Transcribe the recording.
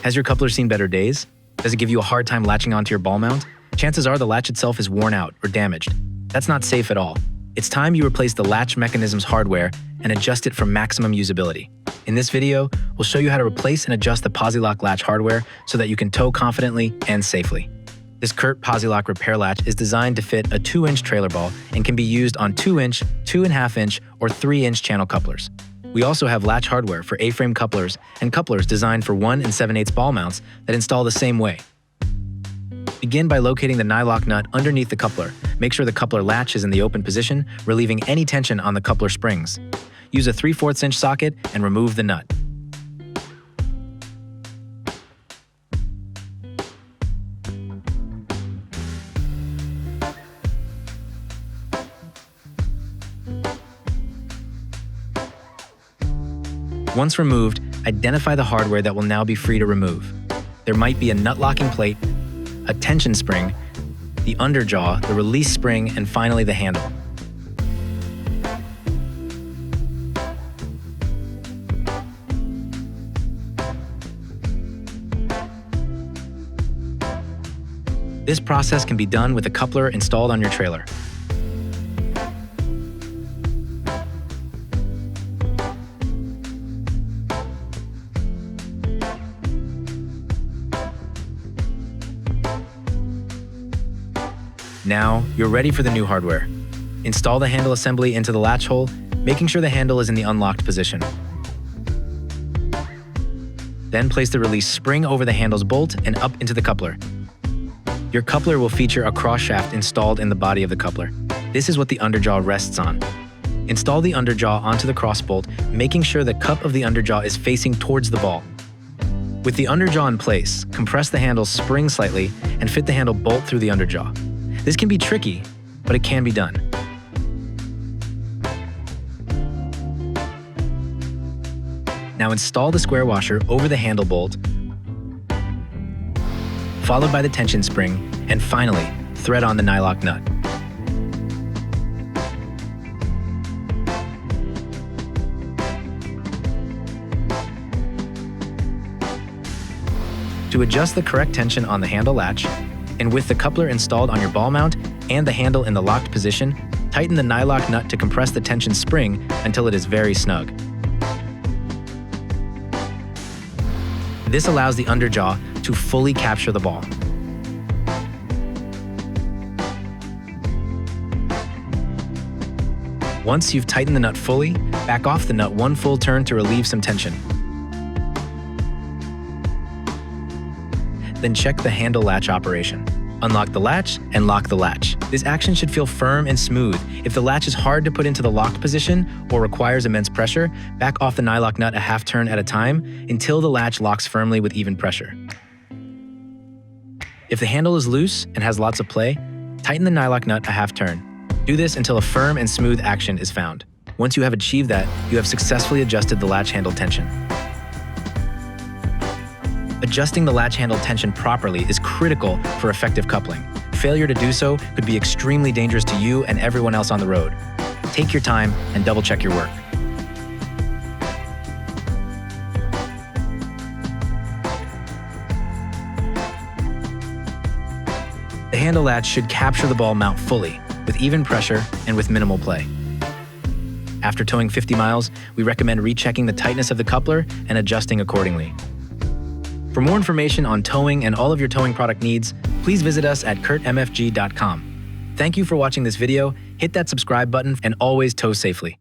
Has your coupler seen better days? Does it give you a hard time latching onto your ball mount? Chances are the latch itself is worn out or damaged. That's not safe at all. It's time you replace the latch mechanism's hardware and adjust it for maximum usability. In this video, we'll show you how to replace and adjust the Posi-Lock latch hardware so that you can tow confidently and safely. This CURT Posi-Lock repair latch is designed to fit a 2-inch trailer ball and can be used on 2-inch, 2.5-inch, or 3-inch channel couplers. We also have latch hardware for A-frame couplers and couplers designed for 1 7/8 ball mounts that install the same way. Begin by locating the nylock nut underneath the coupler. Make sure the coupler latch is in the open position, relieving any tension on the coupler springs. Use a 3/4 inch socket and remove the nut. Once removed, identify the hardware that will now be free to remove. There might be a nut locking plate, a tension spring, the underjaw, the release spring, and finally the handle. This process can be done with a coupler installed on your trailer. Now, you're ready for the new hardware. Install the handle assembly into the latch hole, making sure the handle is in the unlocked position. Then place the release spring over the handle's bolt and up into the coupler. Your coupler will feature a cross shaft installed in the body of the coupler. This is what the underjaw rests on. Install the underjaw onto the cross bolt, making sure the cup of the underjaw is facing towards the ball. With the underjaw in place, compress the handle spring slightly and fit the handle bolt through the underjaw. This can be tricky, but it can be done. Now install the square washer over the handle bolt, followed by the tension spring, and finally, thread on the nylock nut. To adjust the correct tension on the handle latch, and with the coupler installed on your ball mount and the handle in the locked position, tighten the nylock nut to compress the tension spring until it is very snug. This allows the underjaw to fully capture the ball. Once you've tightened the nut fully, back off the nut one full turn to relieve some tension. Then check the handle latch operation. Unlock the latch and lock the latch. This action should feel firm and smooth. If the latch is hard to put into the locked position or requires immense pressure, back off the nylock nut a half turn at a time until the latch locks firmly with even pressure. If the handle is loose and has lots of play, tighten the nylock nut a half turn. Do this until a firm and smooth action is found. Once you have achieved that, you have successfully adjusted the latch handle tension. Adjusting the latch handle tension properly is critical for effective coupling. Failure to do so could be extremely dangerous to you and everyone else on the road. Take your time and double-check your work. The handle latch should capture the ball mount fully, with even pressure and with minimal play. After towing 50 miles, we recommend rechecking the tightness of the coupler and adjusting accordingly. For more information on towing and all of your towing product needs, please visit us at curtmfg.com. Thank you for watching this video, hit that subscribe button, and always tow safely.